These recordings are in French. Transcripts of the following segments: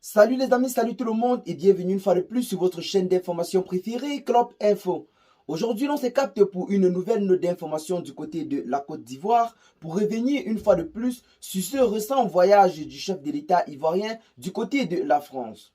Salut les amis, salut tout le monde et bienvenue une fois de plus sur votre chaîne d'information préférée, Clop Info. Aujourd'hui, on se capte pour une nouvelle note d'information du côté de la Côte d'Ivoire pour revenir une fois de plus sur ce récent voyage du chef de l'État ivoirien du côté de la France.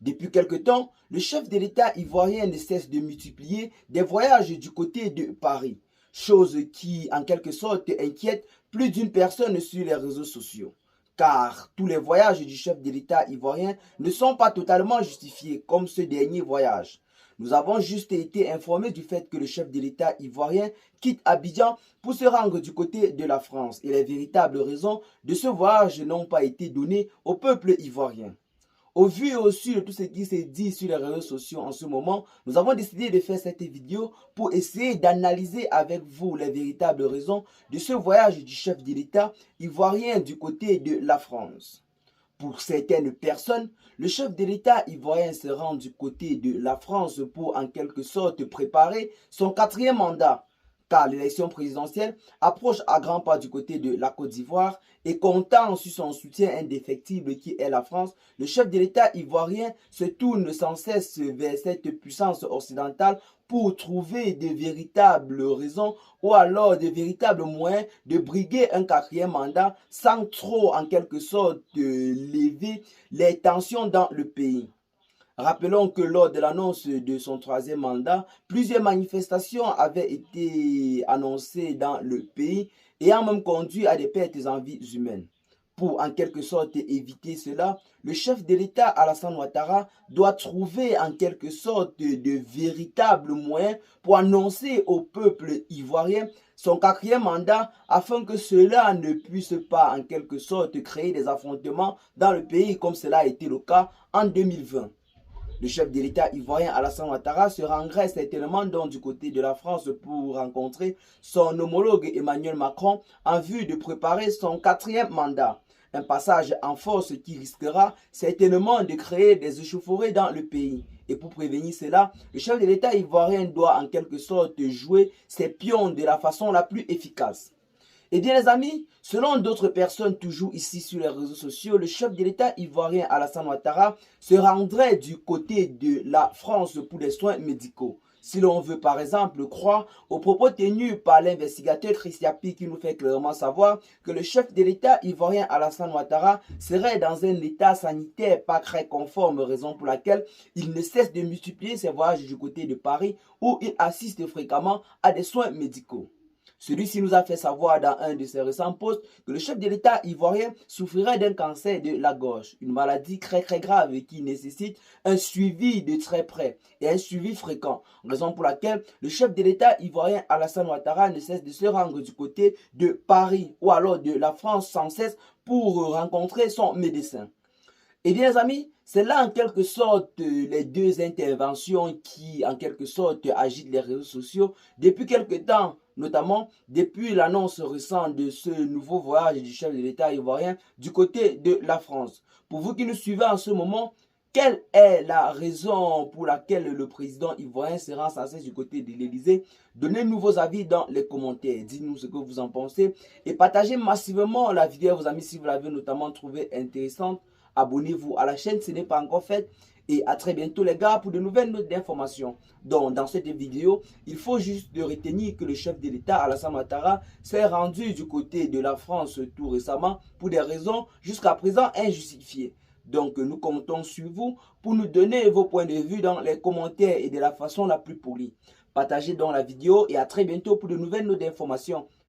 Depuis quelque temps, le chef de l'État ivoirien ne cesse de multiplier des voyages du côté de Paris, chose qui en quelque sorte inquiète plus d'une personne sur les réseaux sociaux. Car tous les voyages du chef de l'État ivoirien ne sont pas totalement justifiés comme ce dernier voyage. Nous avons juste été informés du fait que le chef de l'État ivoirien quitte Abidjan pour se rendre du côté de la France et les véritables raisons de ce voyage n'ont pas été données au peuple ivoirien. Au vu et au su de tout ce qui se dit sur les réseaux sociaux en ce moment, nous avons décidé de faire cette vidéo pour essayer d'analyser avec vous les véritables raisons de ce voyage du chef de l'État ivoirien du côté de la France. Pour certaines personnes, le chef de l'État ivoirien se rend du côté de la France pour en quelque sorte préparer son 4e mandat, car l'élection présidentielle approche à grands pas du côté de la Côte d'Ivoire et comptant sur son soutien indéfectible qui est la France, le chef de l'État ivoirien se tourne sans cesse vers cette puissance occidentale pour trouver de véritables raisons ou alors de véritables moyens de briguer un 4e mandat sans trop en quelque sorte lever les tensions dans le pays. Rappelons que lors de l'annonce de son 3e mandat, plusieurs manifestations avaient été annoncées dans le pays ayant même conduit à des pertes en vies humaines. Pour en quelque sorte éviter cela, le chef de l'État Alassane Ouattara doit trouver en quelque sorte de véritables moyens pour annoncer au peuple ivoirien son 4e mandat afin que cela ne puisse pas en quelque sorte créer des affrontements dans le pays comme cela a été le cas en 2020. Le chef de l'État ivoirien Alassane Ouattara se rendrait certainement donc du côté de la France pour rencontrer son homologue Emmanuel Macron en vue de préparer son 4e mandat. Un passage en force qui risquera certainement de créer des échauffourées dans le pays. Et pour prévenir cela, le chef de l'État ivoirien doit en quelque sorte jouer ses pions de la façon la plus efficace. Eh bien les amis, selon d'autres personnes toujours ici sur les réseaux sociaux, le chef de l'État ivoirien Alassane Ouattara se rendrait du côté de la France pour des soins médicaux. Si l'on veut par exemple croire aux propos tenus par l'investigateur Christian Pi qui nous fait clairement savoir que le chef de l'État ivoirien Alassane Ouattara serait dans un état sanitaire pas très conforme, raison pour laquelle il ne cesse de multiplier ses voyages du côté de Paris où il assiste fréquemment à des soins médicaux. Celui-ci nous a fait savoir dans un de ses récents posts que le chef de l'État ivoirien souffrirait d'un cancer de la gorge, une maladie très grave et qui nécessite un suivi de très près et un suivi fréquent, raison pour laquelle le chef de l'État ivoirien Alassane Ouattara ne cesse de se rendre du côté de Paris ou alors de la France sans cesse pour rencontrer son médecin. Eh bien les amis, c'est là en quelque sorte les deux interventions qui en quelque sorte agitent les réseaux sociaux depuis quelque temps, notamment depuis l'annonce récente de ce nouveau voyage du chef de l'État ivoirien du côté de la France. Pour vous qui nous suivez en ce moment, quelle est la raison pour laquelle le président ivoirien se rend sans cesse du côté de l'Élysée? Donnez-nous vos avis dans les commentaires, dites-nous ce que vous en pensez et partagez massivement la vidéo à vos amis si vous l'avez notamment trouvée intéressante. Abonnez-vous à la chaîne si ce n'est pas encore fait. Et à très bientôt les gars pour de nouvelles notes d'informations. Donc dans cette vidéo, il faut juste de retenir que le chef de l'État Alassane Ouattara s'est rendu du côté de la France tout récemment pour des raisons jusqu'à présent injustifiées. Donc nous comptons sur vous pour nous donner vos points de vue dans les commentaires et de la façon la plus polie. Partagez donc la vidéo et à très bientôt pour de nouvelles notes d'informations.